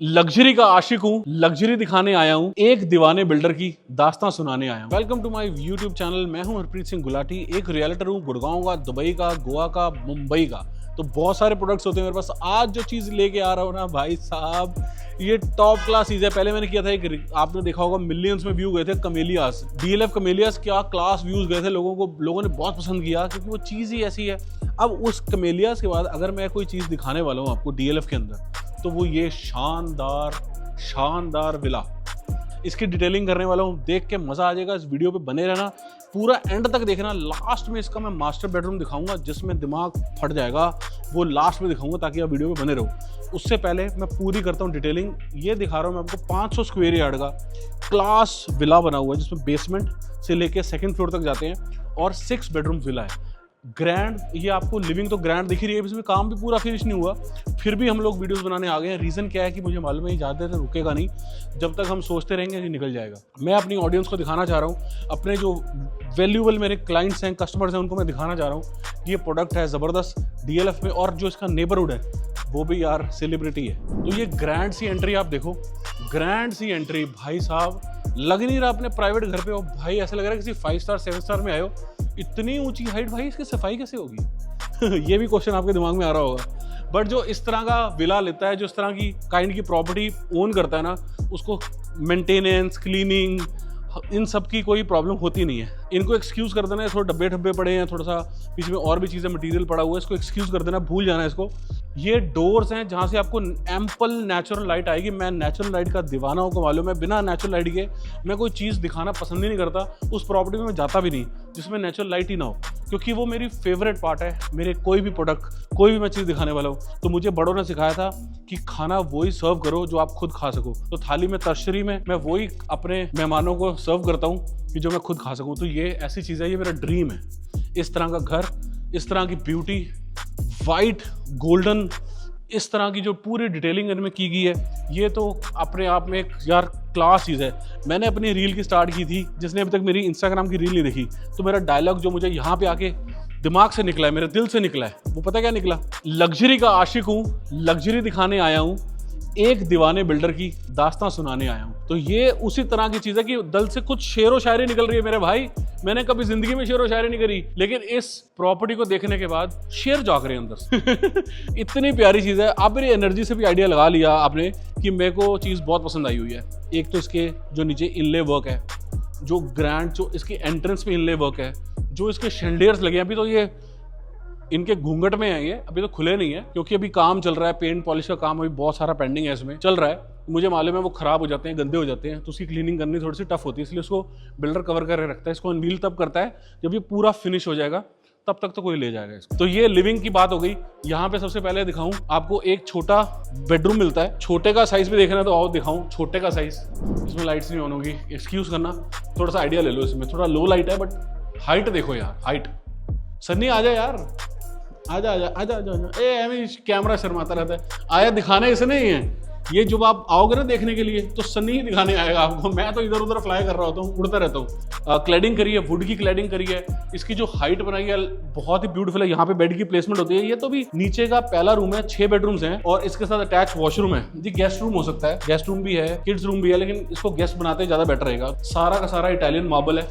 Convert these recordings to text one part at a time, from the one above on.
Luxury का आशिक हूँ, luxury दिखाने आया हूँ, एक दीवाने बिल्डर की दास्तां सुनाने आया हूँ। Welcome to my YouTube channel. मैं हूँ हरप्रीत सिंह गुलाटी, एक रियल्टर हूँ गुड़गांव का, दुबई का, गोवा का, मुंबई का। तो बहुत सारे प्रोडक्ट्स होते हैं मेरे पास। आज जो चीज़ लेके आ रहा हूँ ना भाई साहब, ये टॉप क्लास चीज़ है। पहले मैंने किया था एक, आपने देखा होगा मिलियंस में व्यू गए थे कमेलियास, DLF कमेलियास, क्या क्लास व्यूज गए थे। लोगों ने बहुत पसंद किया क्योंकि वो चीज़ ही ऐसी है। अब उस कमेलियास के बाद अगर मैं कोई चीज़ दिखाने वाला हूँ आपको DLF के अंदर, तो वो ये शानदार विला, इसकी डिटेलिंग करने वाला हूँ। देख के मजा आ जाएगा। इस वीडियो पे बने रहना, पूरा एंड तक देखना। लास्ट में इसका मैं मास्टर बेडरूम दिखाऊंगा जिसमें दिमाग फट जाएगा, वो लास्ट में दिखाऊंगा ताकि आप वीडियो पे बने रहो। उससे पहले मैं पूरी करता हूँ डिटेलिंग। ये दिखा रहा हूँ मैं आपको 500 स्क्वायर यार्ड का क्लास विला बना हुआ है जिसमें बेसमेंट से लेके सेकंड फ्लोर तक जाते हैं और 6 बेडरूम विला है। ग्रैंड, ये आपको लिविंग तो ग्रैंड दिख रही है, इसमें काम भी पूरा फिनिश नहीं हुआ, फिर भी हम लोग वीडियोस बनाने आ गए हैं। रीज़न क्या है कि मुझे मालूम है ज़्यादा देर रुकेगा नहीं, जब तक हम सोचते रहेंगे ये निकल जाएगा। मैं अपनी ऑडियंस को दिखाना चाह रहा हूँ, अपने जो वैल्यूबल मेरे क्लाइंट्स हैं, कस्टमर्स हैं, उनको मैं दिखाना चाह रहा हूँ ये प्रोडक्ट है ज़बरदस्त DLF में। और जो इसका नेबरहुड है वो भी यार सेलिब्रिटी है। तो ये ग्रैंड सी एंट्री आप देखो, ग्रैंड सी एंट्री भाई साहब, लग नहीं रहा अपने प्राइवेट घर पे हो भाई, ऐसा लग रहा है किसी 5 स्टार 7 स्टार में आए हो। इतनी ऊंची हाइट भाई, इसकी सफाई कैसे होगी ये भी क्वेश्चन आपके दिमाग में आ रहा होगा। बट जो इस तरह का विला लेता है, जो इस तरह की काइंड की प्रॉपर्टी ओन करता है ना, उसको मेंटेनेंस, क्लीनिंग, इन सब की कोई प्रॉब्लम होती नहीं है। इनको एक्सक्यूज़ कर देना है, थोड़े डब्बे ठब्बे पड़े हैं, थोड़ा सा बीच में और भी चीज़ें मटेरियल पड़ा हुआ है, इसको एक्सक्यूज़ कर देना, भूल जाना है इसको। ये डोर्स हैं जहाँ से आपको एम्पल नेचुरल लाइट आएगी। मैं नेचुरल लाइट का दीवाना हूँ, को मालूम है। बिना नेचुरल लाइट के मैं कोई चीज़ दिखाना पसंद ही नहीं करता। उस प्रॉपर्टी में मैं जाता भी नहीं जिसमें नेचुरल लाइट ही ना हो, क्योंकि वो मेरी फेवरेट पार्ट है। मेरे कोई भी प्रोडक्ट, कोई भी मैं चीज़ दिखाने वाला हूँ, तो मुझे बड़ों ने सिखाया था कि खाना वही सर्व करो जो आप खुद खा सको। तो थाली में, तशरी में मैं वही अपने मेहमानों को सर्व करता हूँ कि जो मैं खुद खा सकूँ। तो ये ऐसी चीज़ है, ये मेरा ड्रीम है। इस तरह का घर, इस तरह की ब्यूटी, वाइट गोल्डन, इस तरह की जो पूरी डिटेलिंग इनमें की गई है, ये तो अपने आप में एक यार क्लास चीज़ है। मैंने अपनी रील की स्टार्ट की थी, जिसने अभी तक मेरी इंस्टाग्राम की रील नहीं देखी, तो मेरा डायलॉग जो मुझे यहाँ पे आके दिमाग से निकला है, मेरे दिल से निकला है, वो पता क्या निकला? लग्जरी का आशिक हूँ, लग्जरी दिखाने आया हूँ, एक दीवाने बिल्डर की दास्तां सुनाने आया हूँ। तो ये उसी तरह की चीज़ है कि दिल से कुछ शेरो शायरी निकल रही है मेरे भाई। मैंने कभी जिंदगी में शेरो शायरी नहीं करी, लेकिन इस प्रॉपर्टी को देखने के बाद शेर जाग रहे हैं अंदर से इतनी प्यारी चीज़ है। आप मेरी एनर्जी से भी आइडिया लगा लिया आपने कि मेरे को चीज़ बहुत पसंद आई हुई है। एक तो इसके जो नीचे इनले वर्क है, जो ग्रैंड, जो इसकी एंट्रेंस पे इनले वर्क है, जो इसके शेंडियर्स लगे हैं। अभी तो ये इनके घूंघट में है, ये अभी तो खुले नहीं है क्योंकि अभी काम चल रहा है, पेंट पॉलिश का काम अभी बहुत सारा पेंडिंग है, इसमें चल रहा है। मुझे मालूम है वो खराब हो जाते हैं, गंदे हो जाते हैं, तो उसकी क्लीनिंग करनी थोड़ी सी टफ होती है, इसलिए उसको बिल्डर कवर करके रखता है। इसको अनवील तब करता है जब ये पूरा फिनिश हो जाएगा, तब तक तो कोई ले जाएगा इसको। तो ये लिविंग की बात हो गई। यहाँ पे सबसे पहले दिखाऊं आपको, एक छोटा बेडरूम मिलता है। छोटे का साइज भी देखना है तो आओ दिखाऊं छोटे का साइज। इसमें लाइट्स नहीं ऑन होगी, एक्सक्यूज करना, थोड़ा सा आइडिया ले लो। इसमें थोड़ा लो लाइट है, बट हाइट देखो यार, हाइट। सन्नी आ जा यार, आजा आजा आजा आजा आजा। ए कैमरा शर्माता रहता है, आया दिखाने इसे नहीं है। ये जब आप आओगे ना देखने के लिए, तो सन्नी ही दिखाने आएगा आपको। मैं तो इधर उधर फ्लाई कर रहा होता हूँ, उड़ता रहता हूँ। क्लैडिंग करी है, वुड की क्लैडिंग करी है। इसकी जो हाइट बनाई है बहुत ही ब्यूटीफुल है। यहाँ पे बेड की प्लेसमेंट होती है। ये तो भी नीचे का पहला रूम है, 6 बेडरूम्स हैं और इसके साथ अटैच वॉशरूम है जी। गेस्ट रूम हो सकता है, गेस्ट रूम भी है, किड्स रूम भी है, लेकिन इसको गेस्ट बनाते ज्यादा बेटर रहेगा। सारा का सारा इटालियन मार्बल है,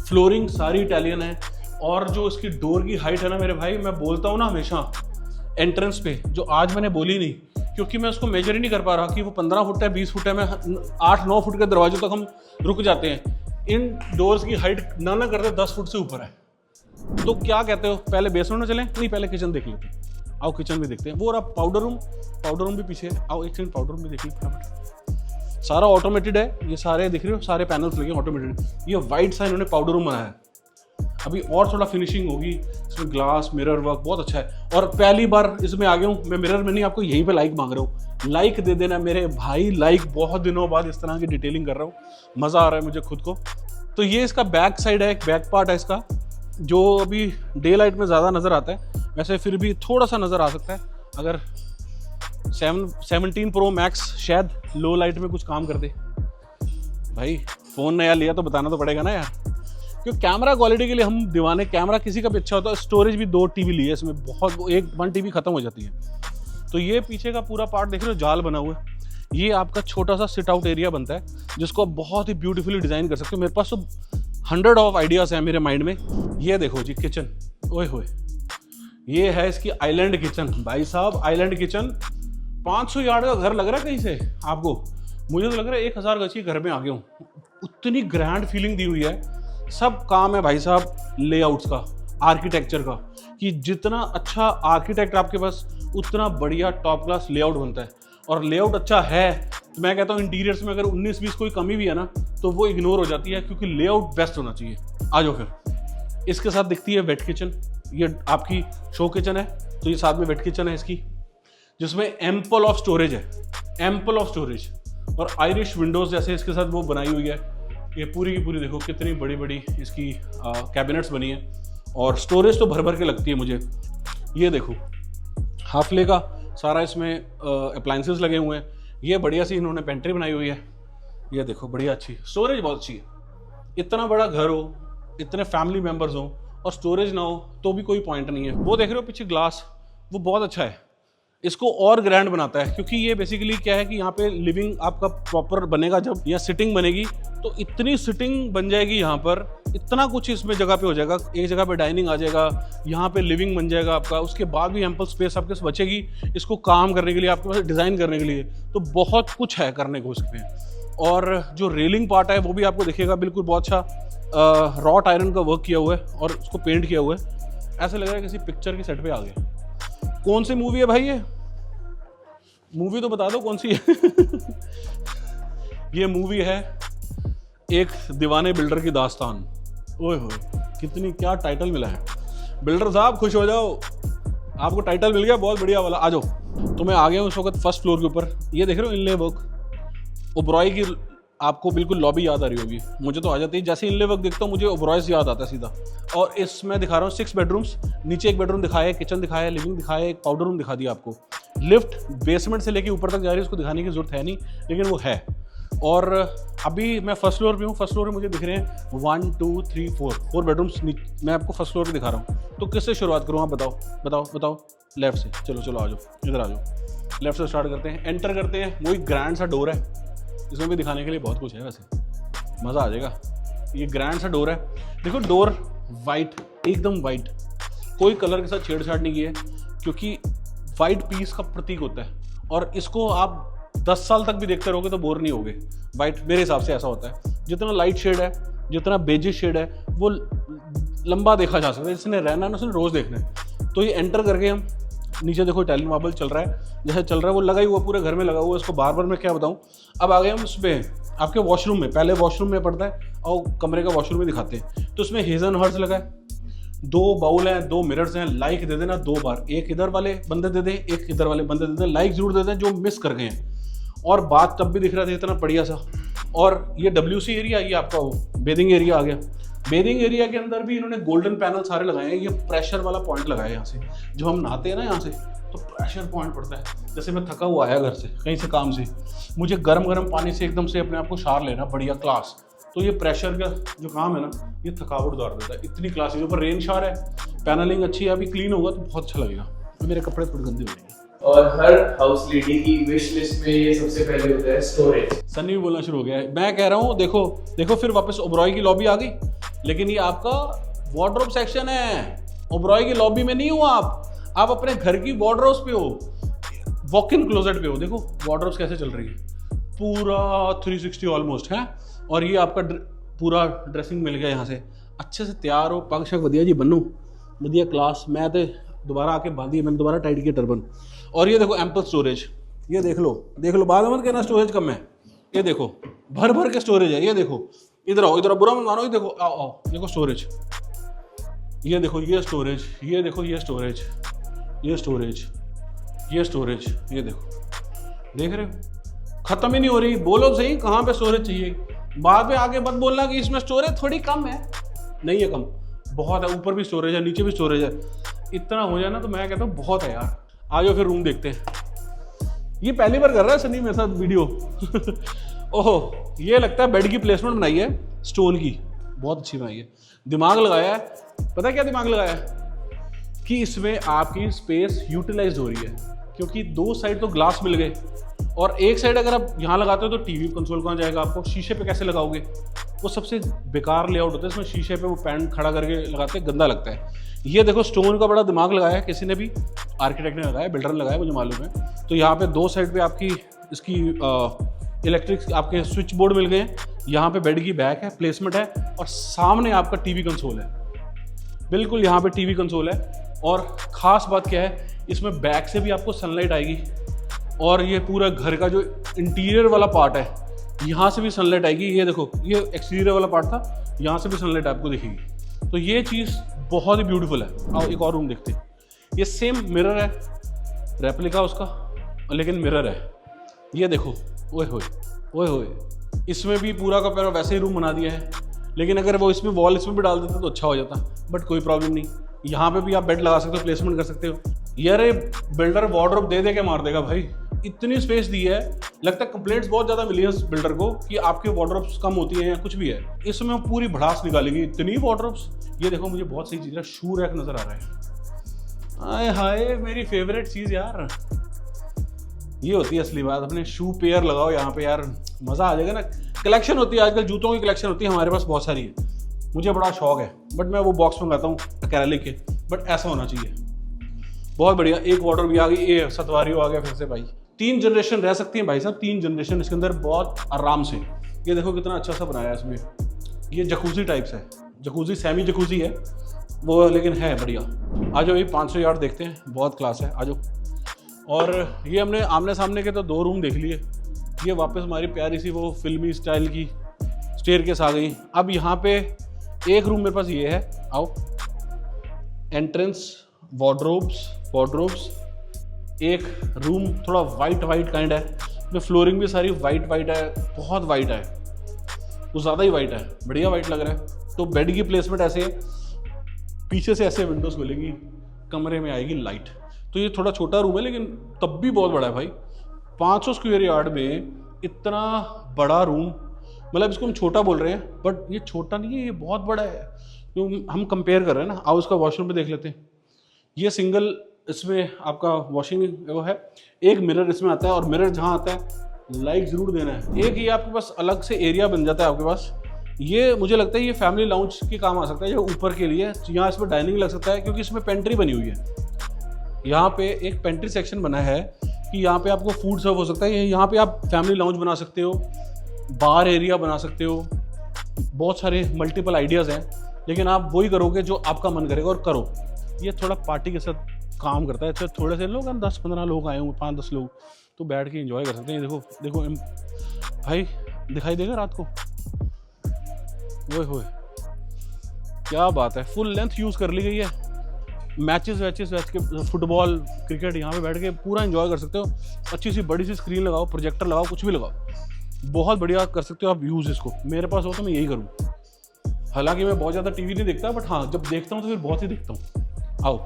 फ्लोरिंग सारी इटालियन है। और जो इसकी डोर की हाइट है ना मेरे भाई, मैं बोलता हूँ ना हमेशा एंट्रेंस पे, जो आज मैंने बोली नहीं क्योंकि मैं उसको मेजर ही नहीं कर पा रहा कि वो 15 फुट है, 20 फुट है। मैं 8-9 फुट के दरवाजे तक हम रुक जाते हैं। इन डोर्स की हाइट ना करते 10 फुट से ऊपर है। तो क्या कहते हो, पहले बेसमेंट में चलें? नहीं, पहले किचन देख लेते हैं। आओ किचन भी देखते हैं। वो रहा पाउडर रूम भी पीछे है। आओ एक सेकंड, पाउडर रूम भी देख लें फटाफट। सारा ऑटोमेटेड है, ये सारे दिख रहे हो, सारे पैनल्स लगे ऑटोमेटेड। ये वाइट सा इन्होंने पाउडर रूम बनाया है। अभी और थोड़ा फिनिशिंग होगी इसमें, ग्लास मिरर वर्क बहुत अच्छा है। और पहली बार इसमें आ गया हूँ मैं, मिरर में नहीं, आपको यहीं पे लाइक मांग रहा हूँ। लाइक दे देना मेरे भाई, लाइक। बहुत दिनों बाद इस तरह की डिटेलिंग कर रहा हूँ, मज़ा आ रहा है मुझे खुद को। तो ये इसका बैक साइड है, एक बैक पार्ट है इसका, जो अभी डे लाइट में ज़्यादा नज़र आता है, वैसे फिर भी थोड़ा सा नज़र आ सकता है अगर 17 Pro Max शायद लो लाइट में कुछ काम कर दे। भाई फ़ोन नया लिया तो बताना तो पड़ेगा ना यार, क्योंकि कैमरा क्वालिटी के लिए हम दीवाने। कैमरा किसी का भी अच्छा होता है। स्टोरेज भी 2 TB ली है इसमें, बहुत 1 TB खत्म हो जाती है। तो ये पीछे का पूरा पार्ट देख रहे हो, जाल बना हुआ है। ये आपका छोटा सा सिट आउट एरिया बनता है जिसको आप बहुत ही ब्यूटीफुली डिज़ाइन कर सकते हो। मेरे पास तो 100 ऑफ आइडियाज़ हैं मेरे माइंड में। ये देखो जी किचन, ओए होए, ये है इसकी आइलैंड किचन। भाई साहब आइलैंड किचन, 500 यार्ड का घर लग रहा है कहीं से आपको, मुझे तो लग रहा है 1000 गज के घर में आ गया हूँ। उतनी ग्रैंड फीलिंग दी हुई है। सब काम है भाई साहब लेआउट्स का, आर्किटेक्चर का, कि जितना अच्छा आर्किटेक्ट आपके पास उतना बढ़िया टॉप क्लास लेआउट बनता है। और लेआउट अच्छा है तो मैं कहता हूँ इंटीरियर्स में अगर 19-20 कोई कमी भी है ना तो वो इग्नोर हो जाती है, क्योंकि लेआउट बेस्ट होना चाहिए। आ जाओ फिर। इसके साथ दिखती है वेट किचन, ये आपकी शो किचन है, तो ये साथ में वेट किचन है इसकी, जिसमें एम्पल ऑफ स्टोरेज है, एम्पल ऑफ स्टोरेज। और आयरिश विंडोज जैसे इसके साथ वो बनाई हुई है। ये पूरी की पूरी देखो कितनी बड़ी बड़ी इसकी कैबिनेट्स बनी है, और स्टोरेज तो भर भर के लगती है मुझे। ये देखो हाफले का सारा इसमें अप्लायंसेस लगे हुए हैं। ये बढ़िया सी इन्होंने पेंट्री बनाई हुई है। ये देखो बढ़िया अच्छी स्टोरेज, बहुत अच्छी है। इतना बड़ा घर हो, इतने फैमिली मेम्बर्स हो और स्टोरेज ना हो तो भी कोई पॉइंट नहीं है। वो देख रहे हो पीछे ग्लास, वो बहुत अच्छा है, इसको और ग्रैंड बनाता है, क्योंकि ये बेसिकली क्या है कि यहाँ पे लिविंग आपका प्रॉपर बनेगा। जब यहाँ सिटिंग बनेगी तो इतनी सिटिंग बन जाएगी यहाँ पर, इतना कुछ इसमें जगह पे हो जाएगा। एक जगह पे डाइनिंग आ जाएगा, यहाँ पे लिविंग बन जाएगा आपका, उसके बाद भी एम्पल स्पेस आपके पास बचेगी इसको काम करने के लिए, आपके पास डिज़ाइन करने के लिए। तो बहुत कुछ है करने को इसमें। और जो रेलिंग पार्ट है वो भी आपको दिखेगा बिल्कुल बहुत अच्छा रॉट आयरन का वर्क किया हुआ है और उसको पेंट किया हुआ है। ऐसा लग रहा है किसी पिक्चर की सेट पे आ गए। कौन सी मूवी है भाई ये? मूवी तो बता दो कौन सी है। ये मूवी है एक दीवाने बिल्डर की दास्तान। ओए होए, कितनी क्या टाइटल मिला है। बिल्डर साहब खुश हो जाओ, आपको टाइटल मिल गया बहुत बढ़िया वाला। आ जाओ। तो मैं आ गया हूँ इस वक्त फर्स्ट फ्लोर के ऊपर। ये देख रहे हो इनले वर्क, ओबरॉय की आपको बिल्कुल लॉबी याद आ रही होगी, मुझे तो आ जाती है। जैसे इनले वर्क देखता हूँ मुझे ओबरॉय से याद आता है सीधा। और इसमें दिखा रहा हूँ 6 बेडरूम्स, नीचे एक बेडरूम दिखाया है, किचन दिखाया है, लिविंग दिखाया है, एक पाउडर रूम दिखा दिया आपको। लिफ्ट बेसमेंट से लेके ऊपर तक जा रही है, उसको दिखाने की जरूरत है नहीं, लेकिन वो है। और अभी मैं फर्स्ट फ्लोर पे हूँ। फर्स्ट फ्लोर में मुझे दिख रहे हैं 1 2 3 4 बेडरूम्स। मैं आपको फर्स्ट फ्लोर पे दिखा रहा हूँ। तो किससे शुरुआत करूँ आप बताओ बताओ बताओ? लेफ्ट से। चलो चलो आ जाओ, इधर आ जाओ। लेफ्ट से स्टार्ट करते हैं, एंटर करते हैं। वही ग्रैंड सा डोर है, इसमें भी दिखाने के लिए बहुत कुछ है, वैसे मज़ा आ जाएगा। ये ग्रैंड सा डोर है, देखो डोर वाइट, एकदम वाइट, कोई कलर के साथ छेड़छाड़ नहीं की है, क्योंकि वाइट पीस का प्रतीक होता है। और इसको आप 10 साल तक भी देखते रहोगे तो बोर नहीं होगे। वाइट मेरे हिसाब से ऐसा होता है, जितना लाइट शेड है, जितना बेजिश शेड है, वो लंबा देखा जा सकता है। जिसने रहना है ना उसने रोज़ देखना है। तो ये एंटर करके हम नीचे देखो इटालियन मार्बल चल रहा है, जैसे चल रहा है वो लगा ही हुआ पूरे घर में लगा हुआ है। इसको बार बार मैं क्या बताऊँ। अब आ गए हम उस पर आपके वॉशरूम में। पहले वॉशरूम में पड़ता है और कमरे का वॉशरूम में दिखाते हैं। तो उसमें हेजनहर्ट्ज़ लगा है, 2 बाउल हैं, 2 मिरर्स हैं। लाइक दे देना 2 बार, एक इधर वाले बंदे दे दें, एक इधर वाले बंदे दे दें। लाइक जरूर दे दें जो मिस कर गए हैं। और बात तब भी दिख रहा था इतना बढ़िया सा। और ये WC एरिया, ये आपका वो बेदिंग एरिया आ गया। बेदिंग एरिया के अंदर भी इन्होंने गोल्डन पैनल सारे लगाए हैं। ये प्रेशर वाला पॉइंट लगाया है यहाँ से, जो हम नहाते हैं ना यहाँ से, तो प्रेशर पॉइंट पड़ता है। जैसे मैं थका हुआ आया घर से, कहीं से काम से, मुझे गर्म गर्म पानी से एकदम से अपने आप को शार लेना बढ़िया क्लास, तो ये प्रेशर का जो काम है ना, ये थकावट उतार देता है। इतनी क्लास है। ऊपर रेन शार है, पैनलिंग अच्छी है, अभी क्लीन होगा तो बहुत अच्छा लगेगा। मेरे कपड़े थोड़े गंदे हो जाएंगे। और हर हाउस लेडी की विश लिस्ट में ये सबसे पहले होता है स्टोरेज। सनी भी बोलना शुरू हो गया है। मैं कह रहा हूँ देखो देखो, फिर वापस ओबरॉय की लॉबी आ गई, लेकिन ये आपका वार्डरोब सेक्शन है। ओबरॉय की लॉबी में नहीं हो आप अपने घर की वार्डरोब्स पे हो, वॉक इन क्लोजेट पे हो। देखो वार्डरोब्स कैसे चल रही है, पूरा 360 ऑलमोस्ट है। और ये आपका पूरा ड्रेसिंग मिल गया यहाँ से, अच्छे से तैयार हो, पग शक वधिया जी बनो, वधिया क्लास। मैं तो दोबारा आके बांधी, मैंने दोबारा टाइट किया टर्बन। और ये देखो एम्पल स्टोरेज, ये देख लो बाद में मत कहना स्टोरेज कम है। ये देखो भर भर के स्टोरेज है। ये देखो इधर आओ, इधर बुरा मत मानो, ये देखो आओ देखो स्टोरेज, ये देखो ये स्टोरेज, ये देखो ये स्टोरेज, ये स्टोरेज, ये स्टोरेज, ये देखो, देख रहे हो खत्म ही नहीं हो रही। बोलो सही कहाँ पे स्टोरेज चाहिए, बाद में आगे मत बोलना कि इसमें स्टोरेज थोड़ी कम है, नहीं है कम, बहुत है। ऊपर भी स्टोरेज है, नीचे भी स्टोरेज है। इतना हो जाए ना तो मैं कहता हूँ बहुत है यार। आ जाओ फिर रूम देखते हैं। ये पहली बार कर रहा है सनी मेरे साथ वीडियो। ओहो, ये लगता है बेड की प्लेसमेंट बनाई है स्टोन की, बहुत अच्छी बनाई है। दिमाग लगाया है, पता है क्या दिमाग लगाया है कि इसमें आपकी स्पेस यूटिलाइज हो रही है, क्योंकि 2 साइड तो ग्लास मिल गए और एक साइड अगर आप यहाँ लगाते हो तो टीवी कंसोल कहाँ जाएगा आपको, शीशे पे कैसे लगाओगे, वो सबसे बेकार लेआउट होता है इसमें, शीशे पे वो पैन खड़ा करके लगाते हैं, गंदा लगता है। ये देखो स्टोन का बड़ा दिमाग लगाया है किसी ने भी, आर्किटेक्ट ने लगाया, बिल्डर ने लगाया, मुझे मालूम है। तो यहाँ पे दो साइड पे आपकी इसकी इलेक्ट्रिक आपके स्विच बोर्ड मिल गए, यहाँ पे बेड की बैक है, प्लेसमेंट है, और सामने आपका टीवी कंसोल है, बिल्कुल यहाँ पे टीवी कंसोल है। और ख़ास बात क्या है, इसमें बैक से भी आपको सनलाइट आएगी, और ये पूरा घर का जो इंटीरियर वाला पार्ट है यहाँ से भी सनलाइट आएगी। ये देखो, ये एक्सटीरियर वाला पार्ट था, यहाँ से भी सनलाइट आपको दिखेगी। तो ये चीज़ बहुत ही ब्यूटीफुल है। आओ एक और रूम देखते हैं। ये सेम मिरर है, रेप्लिका उसका, लेकिन मिरर है। ये देखो, ओए होए ओए होए, इसमें भी पूरा का पूरा वैसे ही रूम बना दिया है, लेकिन अगर वो इसमें वॉल इसमें भी डाल देते तो अच्छा हो जाता, बट कोई प्रॉब्लम नहीं। यहाँ पे भी आप बेड लगा सकते हो, प्लेसमेंट कर सकते हो। यार ये बिल्डर वार्डरोब दे दे के मार देगा भाई, इतनी स्पेस दी है। लगता है कंप्लेंट्स बहुत ज़्यादा मिली है बिल्डर को कि आपके वार्डरोब्स कम होती हैं या कुछ भी है, इसमें पूरी भड़ास निकालेगी, इतनी वार्डरोब्स। ये देखो, मुझे बहुत सही चीज़ है, शू रैक नज़र आ रहा है। आए हाय, मेरी फेवरेट चीज़ यार, ये होती है असली बात। अपने शू पेयर लगाओ यहाँ पे यार, मज़ा आ जाएगा ना। कलेक्शन होती है आजकल, जूतों की कलेक्शन होती है, हमारे पास बहुत सारी है, मुझे बड़ा शौक है, बट मैं वो बॉक्स मंगाता हूँ अकेरलिक के, बट ऐसा होना चाहिए। बहुत बढ़िया, एक वाटर भी आ गई, ये सतवारी आ गया फिर से भाई। 3 जनरेशन रह सकती हैं भाई साहब, 3 जनरेशन इसके अंदर बहुत आराम से। ये देखो कितना अच्छा सा बनाया है इसमें, ये जकूजी टाइप्स है, जकूजी सेमी जकूजी है वो, लेकिन है बढ़िया। आ जाओ, ये 500 यार्ड देखते हैं, बहुत क्लास है, आ जाओ। और ये हमने आमने सामने के तो 2 रूम देख लिए, ये वापस हमारी प्यारी सी वो फिल्मी स्टाइल की स्टेयरकेस आ गई। अब यहाँ पे एक रूम मेरे पास ये है, आओ, एंट्रेंस, वार्डरोब्स, एक रूम थोड़ा वाइट काइंड है, में फ्लोरिंग भी सारी वाइट है, बहुत वाइट है, कुछ ज़्यादा ही वाइट है, बढ़िया वाइट लग रहा है। तो बेड की प्लेसमेंट ऐसे, पीछे से ऐसे विंडोज़ मिलेंगी, कमरे में आएगी लाइट। तो ये थोड़ा छोटा रूम है, लेकिन तब भी बहुत बड़ा है भाई। 500 स्क्वायर यार्ड में इतना बड़ा रूम, मतलब इसको हम छोटा बोल रहे हैं, बट ये छोटा नहीं है, ये बहुत बड़ा है। तो हम कंपेयर कर रहे हैं ना, आओ उसका वॉशरूम पे देख लेते हैं। ये सिंगल इसमें आपका वॉशिंग वो है, एक मिरर इसमें आता है, और मिरर जहाँ आता है लाइट ज़रूर देना है। एक ये आपके पास अलग से एरिया बन जाता है आपके पास, ये मुझे लगता है ये फैमिली लाउंज के काम आ सकता है, जो ऊपर के लिए। यहाँ इसमें डाइनिंग लग सकता है, क्योंकि इसमें पेंट्री बनी हुई है। यहाँ पे एक पेंट्री सेक्शन बना है कि यहाँ पे आपको फूड सर्व हो सकता है, यहाँ पे आप फैमिली लाउंज बना सकते हो, बार एरिया बना सकते हो, बहुत सारे मल्टीपल आइडियाज़ हैं, लेकिन आप वही करोगे जो आपका मन करेगा और करो। ये थोड़ा पार्टी के साथ काम करता है, तो थोड़े से लोग, 10-15 लोग आए होंगे, 5-10 लोग, तो बैठ के एंजॉय कर सकते हैं। देखो देखो भाई, दिखाई देगा रात को, ओए होए क्या बात है, फुल लेंथ यूज़ कर ली गई है। मैचेस के फुटबॉल, क्रिकेट, यहाँ पे बैठ के पूरा एंजॉय कर सकते हो। अच्छी सी बड़ी सी स्क्रीन लगाओ, प्रोजेक्टर लगाओ, कुछ भी लगाओ, बहुत बढ़िया कर सकते हो आप यूज़ इसको। मेरे पास हो तो मैं यही करूँ। हालांकि मैं बहुत ज़्यादा टीवी नहीं देखता, बट हाँ, जब देखता हूँ तो फिर बहुत ही देखता हूँ। आओ,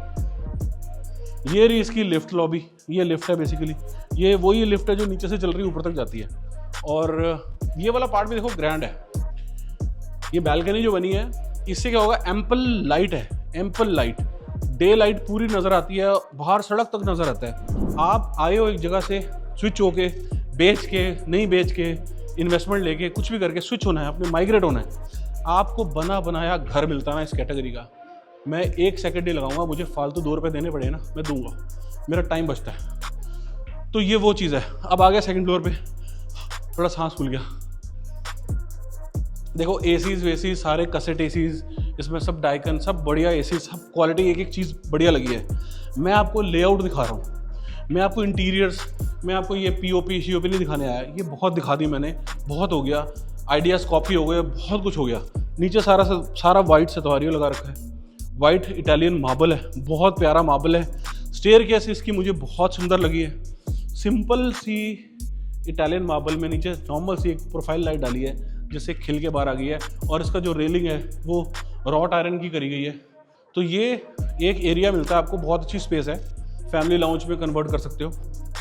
ये रही इसकी लिफ्ट लॉबी, ये लिफ्ट है बेसिकली, ये वही लिफ्ट है जो नीचे से चल रही है ऊपर तक जाती है। और ये वाला पार्ट भी देखो ग्रैंड है। ये बैल्कनी जो बनी है, इससे क्या होगा, एम्पल लाइट है, एम्पल लाइट, डे लाइट पूरी नज़र आती है, बाहर सड़क तक नज़र आता है। आप आए हो एक जगह से, स्विच होके, बेच के, नहीं बेच के, इन्वेस्टमेंट लेके, कुछ भी करके स्विच होना है, अपने माइग्रेट होना है, आपको बना बनाया घर मिलता है ना इस कैटेगरी का। मैं 1 सेकंड नहीं लगाऊंगा, मुझे फालतू 2 रुपये देने पड़े ना, मैं दूंगा, मेरा टाइम बचता है। तो ये वो चीज़ है। अब आ गया सेकंड फ्लोर पे, थोड़ा सांस खुल गया। देखो एसीज वेसीज सारे कसेट एसीज, इसमें सब डाइकन, सब बढ़िया एसी, सब क्वालिटी, एक एक चीज़ बढ़िया लगी है। मैं आपको लेआउट दिखा रहा हूँ, मैं आपको इंटीरियर्स, मैं आपको ये पीओपी शीओपी नहीं दिखाने आया, ये बहुत दिखा दी मैंने, बहुत हो गया, आइडियाज़ कॉपी हो गए, बहुत कुछ हो गया। नीचे सारा वाइट सतवारियों लगा रखा है, वाइट इटालियन मार्बल है, बहुत प्यारा मार्बल है। स्टेयरकेस इसकी मुझे बहुत सुंदर लगी है, सिंपल सी इटालियन मार्बल में नीचे नॉर्मल सी एक प्रोफाइल लाइट डाली है जिससे खिल के बाहर आ गई है, और इसका जो रेलिंग है वो रॉट आयरन की करी गई है। तो ये एक एरिया मिलता है आपको, बहुत अच्छी स्पेस है, फैमिली लाउंज में कन्वर्ट कर सकते हो,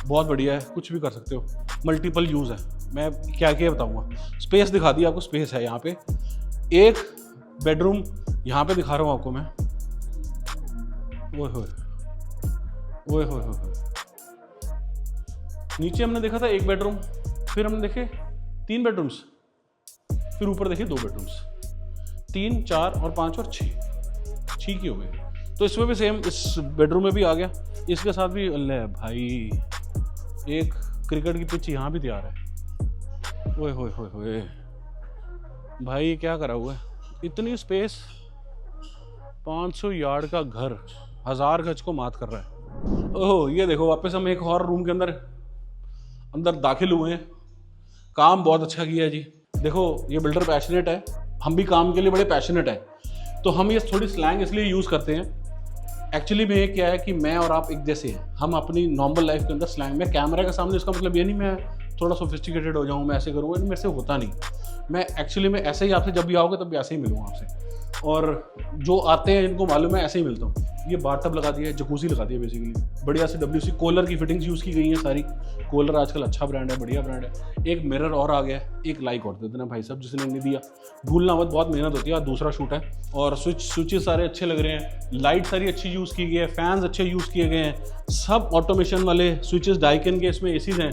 बहुत बढ़िया है, कुछ भी कर सकते हो, मल्टीपल यूज़ है। मैं क्या क्या बताऊँगा, स्पेस दिखा दी आपको, स्पेस है यहाँ पे। एक बेडरूम यहाँ पे दिखा रहा हूँ आपको मैं, ओए होए ओए होए होए, नीचे हमने देखा था 1 बेडरूम, फिर हमने देखे 3 बेडरूम्स, फिर ऊपर देखे 2 बेडरूम्स, 3, 4 और 5 और 6 ही हो गए। तो इसमें भी सेम, इस बेडरूम में भी आ गया, इसके साथ भी अल्ले भाई एक क्रिकेट की पिच यहाँ भी तैयार है। ओए होए होए होए भाई क्या करा हुआ है, इतनी स्पेस, 500 यार्ड का घर 1000 गज को मात कर रहा है। ओह ये देखो वापस हम एक और रूम के अंदर दाखिल हुए हैं। काम बहुत अच्छा किया है जी। देखो ये बिल्डर पैशनेट है, हम भी काम के लिए बड़े पैशनेट हैं, तो हम ये थोड़ी स्लैंग इसलिए यूज़ करते हैं। एक्चुअली में ये क्या है कि मैं और आप एक जैसे हैं, हम अपनी नॉर्मल लाइफ के अंदर स्लैंग में कैमरा के सामने, इसका मतलब ये नहीं मैं थोड़ा सोफिस्टिकेटेड हो जाऊँ, मैं ऐसे करूँगा, मेरे से होता नहीं। मैं एक्चुअली में ऐसे ही आपसे जब भी आओगे तब भी ऐसे ही मिलूँगा आपसे, और जो आते हैं जिनको मालूम है ऐसे ही मिलता हूँ। ये बाथटब लगा दिया है, जकूजी लगा दिया बेसिकली, बढ़िया से WC कूलर की फिटिंग्स यूज़ की गई हैं सारी। कूलर आजकल अच्छा ब्रांड है, बढ़िया ब्रांड है। एक मिरर और आ गया है, एक लाइक और दे देना भाई साहब जिसने नहीं दिया, भूलना मत, बहुत मेहनत होती है। आज दूसरा शूट है। और स्विचेस सारे अच्छे लग रहे हैं, लाइट सारी अच्छी यूज़ की गई है, फैंस अच्छे यूज़ किए गए हैं, सब ऑटोमेशन वाले स्विचेस, डाइकन के इसमें एसीज हैं,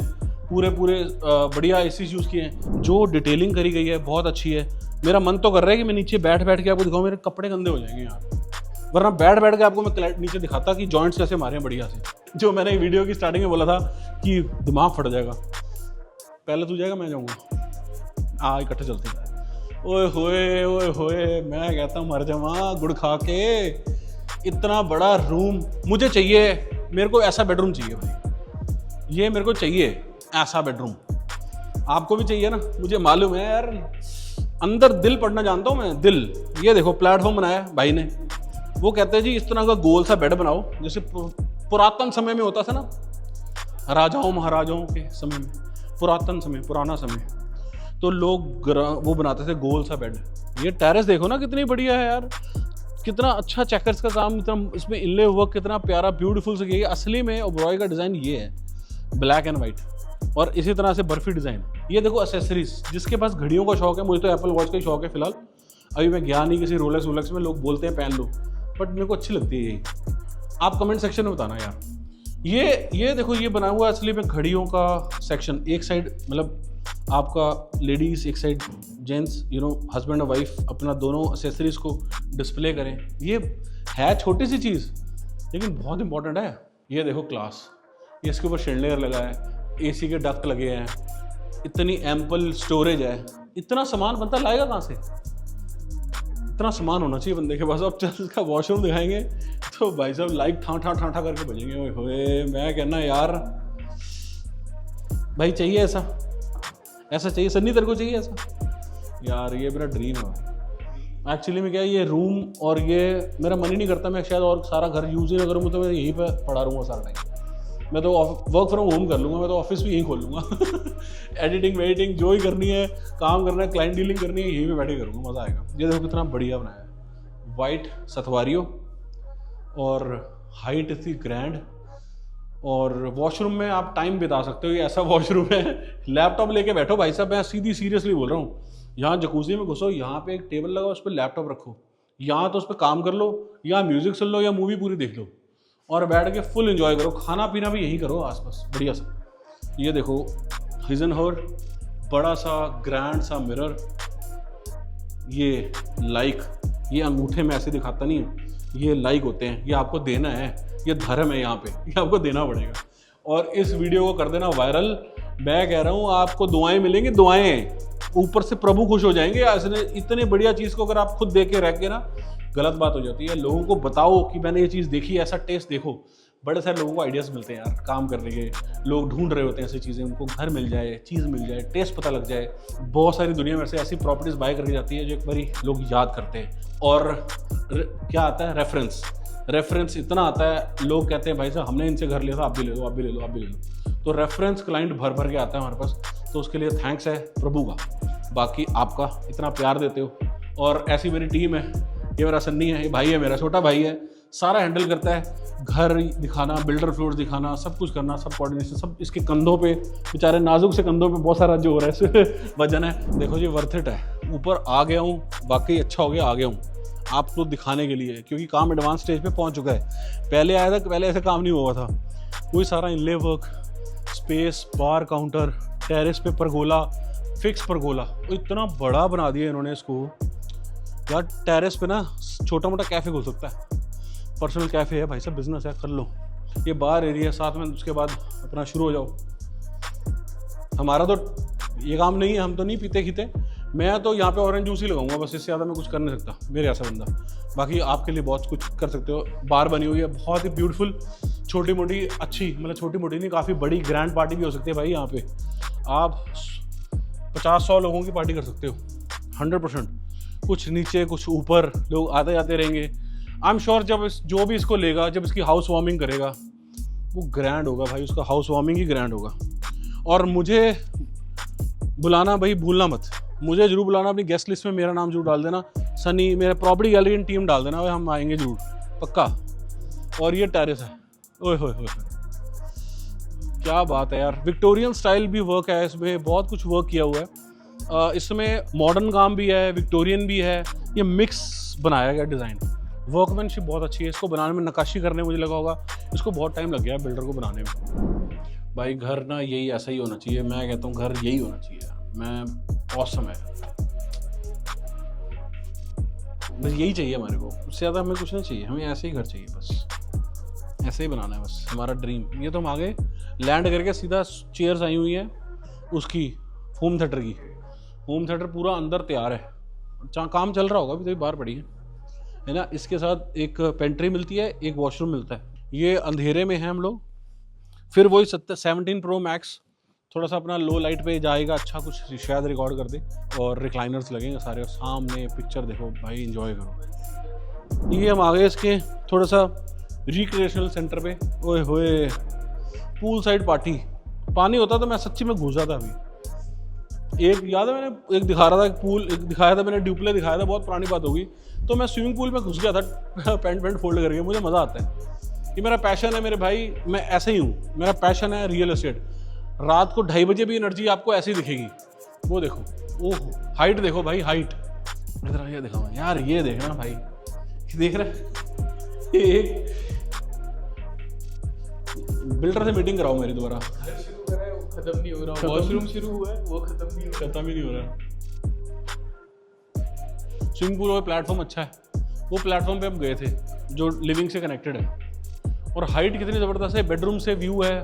पूरे बढ़िया एसीज यूज़ किए हैं। जो डिटेलिंग करी गई है बहुत अच्छी है। मेरा मन तो कर रहा है कि मैं नीचे बैठ के आपको दिखाऊं, मेरे कपड़े गंदे हो जाएंगे यार, वरना बैठ के आपको मैं नीचे दिखाता कि जॉइंट्स कैसे मारे हैं बढ़िया से। जो मैंने वीडियो की स्टार्टिंग में बोला था कि दिमाग फट जाएगा, पहले तू जाएगा मैं जाऊँगा, इकट्ठे चलते हैं। ओए होए मैं कहता हूँ मर जावा गुड़ खा के। इतना बड़ा रूम मुझे चाहिए, मेरे को ऐसा बेडरूम चाहिए भाई, ये मेरे को चाहिए ऐसा बेडरूम। आपको भी चाहिए ना, मुझे मालूम है यार, अंदर दिल पढ़ना जानता हूँ मैं, दिल। ये देखो प्लेटफॉर्म बनाया भाई ने, वो कहते हैं जी इस तरह का गोल सा बेड बनाओ जैसे पुरातन समय में होता था ना, राजाओं महाराजाओं के समय में, पुराना समय, तो लोग वो बनाते थे गोल सा बेड। ये टेरेस देखो ना कितनी बढ़िया है यार, कितना अच्छा चेकर्स का काम, इतना इसमें इनले वर्क कितना प्यारा ब्यूटीफुल से किया। असली में ओबरॉय का डिज़ाइन ये है, ब्लैक एंड वाइट, और इसी तरह से बर्फी डिज़ाइन। ये देखो एसेसरीज, जिसके पास घड़ियों का शौक है, मुझे तो एप्पल वॉच का ही शौक है फिलहाल, अभी मैं गया नहीं किसी रोलेक्स वोलेक्स में, लोग बोलते हैं पहन लो, बट मेरे को अच्छी लगती है यही। आप कमेंट सेक्शन में बताना यार। ये देखो ये बना हुआ है असली में घड़ियों का सेक्शन, एक साइड मतलब आपका लेडीज़, एक साइड जेंट्स, हस्बैंड और वाइफ अपना दोनों एसेसरीज को डिस्प्ले करें। ये है छोटी सी चीज़ लेकिन बहुत इंपॉर्टेंट है। ये देखो क्लास, ये इसके ऊपर शेंडलियर लगा है, AC के डक्ट लगे हैं, इतनी एम्पल स्टोरेज है। इतना सामान बंदा लाएगा कहाँ से? इतना सामान होना चाहिए बंदे के पास। अब चल इसका वॉशरूम दिखाएंगे तो भाई साहब लाइक ठा करके बजेंगे। ओए होए मैं कहना यार भाई चाहिए ऐसा चाहिए। सन्नी तेरे को चाहिए ऐसा? यार ये मेरा ड्रीम है एक्चुअली में। क्या है ये रूम, और ये मेरा मन ही नहीं करता मैं शायद और सारा घर यूज़ ही ना करूँ, तो मैं यहीं पे पड़ा रहूँगा सारा टाइम। मैं तो वर्क फ्रॉम होम कर लूँगा, मैं तो ऑफिस भी यहीं खोल लूँगा। एडिटिंग वेडिटिंग जो ही करनी है, काम करना है, क्लाइंट डीलिंग करनी है, यहीं पे बैठे करूँगा, मज़ा आएगा। ये देखो कितना बढ़िया बनाया है, वाइट सतवारियों और हाइट इतनी ग्रैंड। और वॉशरूम में आप टाइम बिता सकते हो, ये ऐसा वॉशरूम है लैपटॉप लेके बैठो भाई साहब, मैं सीरियसली बोल रहा हूँ। यहाँ जकूजी में घुसो, यहाँ पे एक टेबल लगाओ, उस पर लैपटॉप रखो, यहाँ तो उस पर काम कर लो, या म्यूजिक सुन लो, या मूवी पूरी देख लो, और बैठ के फुल एंजॉय करो। खाना पीना भी यहीं करो आसपास बढ़िया सा। ये देखो हिजनहोर, बड़ा सा ग्रैंड सा मिरर, ये लाइक, ये अंगूठे में ऐसे दिखाता नहीं है, ये लाइक होते हैं, ये आपको देना है, ये धर्म है यहाँ पे, ये आपको देना पड़ेगा। और इस वीडियो को कर देना वायरल। मैं कह रहा हूँ आपको दुआएं मिलेंगी, दुआएं, ऊपर से प्रभु खुश हो जाएंगे। ऐसे इतने बढ़िया चीज़ को अगर आप खुद देख के रह के ना, गलत बात हो जाती है। लोगों को बताओ कि मैंने ये चीज़ देखी, ऐसा टेस्ट देखो। बड़े सारे लोगों को आइडियाज़ मिलते हैं यार काम करने के, लोग ढूंढ रहे होते हैं ऐसी चीज़ें, उनको घर मिल जाए, चीज़ मिल जाए, टेस्ट पता लग जाए। बहुत सारी दुनिया में से ऐसी प्रॉपर्टीज़ बाय करके जाती है जो एक बारी लोग याद करते हैं। और क्या आता है, रेफरेंस इतना आता है, लोग कहते हैं भाई साहब हमने इनसे घर लिया था, आप भी ले लो, आप भी ले लो, आप भी ले लो। तो रेफरेंस क्लाइंट भर के आता है हमारे पास, तो उसके लिए थैंक्स है प्रभु का। बाकी आपका इतना प्यार देते हो। और ऐसी मेरी टीम है, ये मेरा सन्नी है, ये भाई है, मेरा छोटा भाई है, सारा हैंडल करता है, घर दिखाना, बिल्डर फ्लोर्स दिखाना, सब कुछ करना, सब कोऑर्डिनेशन, सब इसके कंधों पे, बेचारे नाजुक से कंधों पे बहुत सारा जो हो रहा है वजन है। देखो जी वर्थ इट है। ऊपर आ गया हूँ, वाकई अच्छा हो गया आ गया हूँ आपको दिखाने के लिए, क्योंकि काम एडवांस स्टेज पे पहुँच चुका है। पहले आया था, पहले ऐसे काम नहीं हुआ था। कोई सारा इनले वर्क, स्पेस, बार काउंटर, टेरेस पे परगोला, फिक्स परगोला। इतना बड़ा बना दिया इन्होंने इसको यार। टेरेस पे ना छोटा मोटा कैफ़े खुल सकता है, पर्सनल कैफ़े है भाई साहब, बिजनेस है, कर लो। ये बार एरिया साथ में, उसके बाद अपना शुरू हो जाओ। हमारा तो ये काम नहीं है, हम तो नहीं पीते खीते। मैं तो यहाँ पे ऑरेंज जूस ही लगाऊंगा बस, इससे ज़्यादा मैं कुछ कर नहीं सकता, मेरे ऐसा बंदा। बाकी आपके लिए बहुत कुछ कर सकते हो। बार बनी हुई है बहुत ही ब्यूटीफुल, छोटी मोटी अच्छी, मतलब छोटी मोटी नहीं, काफ़ी बड़ी ग्रैंड पार्टी भी हो सकती है भाई। यहाँ पे आप 50-100 लोगों की पार्टी कर सकते हो 100%। कुछ नीचे कुछ ऊपर, लोग आते जाते रहेंगे। आई एम श्योर जब जो भी इसको लेगा, जब इसकी हाउस वार्मिंग करेगा, वो ग्रैंड होगा भाई, उसका हाउस वार्मिंग ही ग्रैंड होगा। और मुझे बुलाना भाई भूलना मत, मुझे जरूर बुलाना, अपनी गेस्ट लिस्ट में मेरा नाम जरूर डाल देना। सनी, मेरा प्रॉपर्टी गैलरी इन टीम डाल देना भाई, हम आएंगे जरूर पक्का। और ये टेरेस है, ओए होए होए, क्या बात है यार। विक्टोरियन स्टाइल भी वर्क है इसमें, बहुत कुछ वर्क किया हुआ है इसमें। मॉडर्न काम भी है, विक्टोरियन भी है, ये मिक्स बनाया गया डिज़ाइन। वर्कमैनशिप बहुत अच्छी है। इसको बनाने में, नक्काशी करने में मुझे लगा होगा इसको बहुत टाइम लग गया है बिल्डर को बनाने में। भाई घर ना यही ऐसा ही होना चाहिए, मैं कहता हूँ घर यही होना चाहिए। मैं ऑसम है, बस यही चाहिए हमारे को, उससे ज़्यादा हमें कुछ नहीं चाहिए। हमें ऐसे ही घर चाहिए, बस ऐसे ही बनाना है, बस हमारा ड्रीम। ये तो हम आगे लैंड करके सीधा चेयर्स आई हुई हैं उसकी, होम थिएटर की। होम थिएटर पूरा अंदर तैयार है, जहाँ काम चल रहा होगा अभी, तो बाहर पड़ी है ना। इसके साथ एक पेंट्री मिलती है, एक वॉशरूम मिलता है। ये अंधेरे में है हम लोग। फिर वही 17 Pro Max थोड़ा सा अपना लो लाइट पे जाएगा, अच्छा कुछ शायद रिकॉर्ड कर दे। और रिक्लाइनर्स लगेंगे सारे, और सामने पिक्चर देखो भाई, एंजॉय करो। ये हम आ गए इसके थोड़ा सा रिक्रिएशनल सेंटर पे। ओए होए, पूल साइड पार्टी। पानी होता तो मैं सच्ची में घुस जाता अभी। एक याद है, मैंने एक दिखा रहा था, एक पूल एक दिखाया था मैंने, ड्यूप्ले दिखाया था, बहुत पुरानी बात होगी। तो मैं स्विमिंग पूल में घुस गया था पैंट फोल्ड करके। मुझे मज़ा आता है, ये मेरा पैशन है मेरे भाई, मैं ऐसे ही हूँ। मेरा पैशन है रियल एस्टेट। रात को 2:30 बजे भी एनर्जी आपको ऐसी दिखेगी। वो देखो, ओह हाइट देखो भाई, हाइट इधर ये देखो यार, ये देखना भाई, देख रहे एक बिल्डर से मीटिंग कराओ मेरी दोबारा। खत्म नहीं हो रहा, वॉशरूम शुरू हुआ है, वो खत्म ही नहीं हो रहा। स्विमिंग पूल और प्लेटफॉर्म अच्छा है। वो प्लेटफॉर्म पे हम गए थे जो लिविंग से कनेक्टेड है, और हाइट कितनी ज़बरदस्त है। बेडरूम से व्यू है,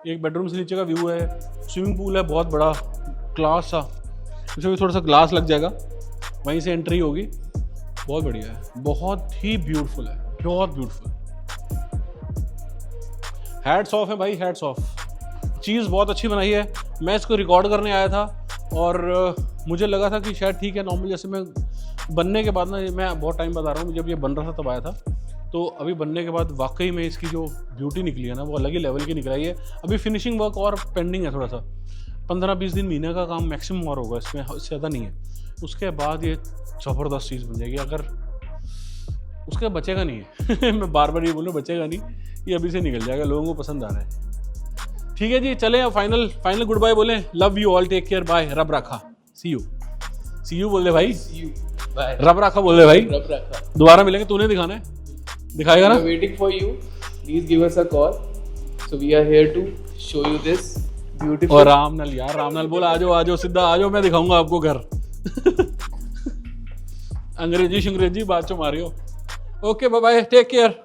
एक बेडरूम से नीचे का व्यू है। स्विमिंग पूल है बहुत बड़ा, क्लास सा, इसमें थोड़ा सा ग्लास लग जाएगा, वहीं से एंट्री होगी। बहुत बढ़िया है, बहुत ही ब्यूटीफुल है, बहुत ब्यूटीफुल। हैट्स ऑफ है भाई, हैट्स ऑफ। चीज़ बहुत अच्छी बनाई है। मैं इसको रिकॉर्ड करने आया था और मुझे लगा था कि शायद ठीक है, नॉर्मल जैसे मैं बनने के बाद ना, मैं बहुत टाइम बाद आ रहा हूँ, जब ये बन रहा था तब आया था। तो अभी बनने के बाद वाकई में इसकी जो ब्यूटी निकली है ना, वो अलग ही लेवल की निकल आई है। अभी फिनिशिंग वर्क और पेंडिंग है थोड़ा सा, 15-20 दिन, महीने का काम मैक्सिमम और होगा इसमें, इससे ज़्यादा नहीं है। उसके बाद ये ज़बरदस्त चीज़ बन जाएगी। अगर उसके बचेगा नहीं है मैं बार बार ये बोलूँ, बचेगा नहीं, ये अभी से निकल जाएगा, लोगों को पसंद आ रहा है। ठीक है जी, चलें अब फाइनल गुड बाय बोलें। Love you all, take care, bye, रब रखा, सी यू बोल दे भाई, बाय, रब रखा बोल दे भाई, रब रखा। दोबारा मिलेंगे, तूने दिखाना है, दिखाएगा ना। Waiting for you, please give us a call, so we are here to show you this beautiful. और रामनल यार, रामनल बोल, आ जाओ सीधा आ जाओ, मैं दिखाऊंगा आपको घर अंग्रेजी बाद चो मारियो। Okay bye bye, take care.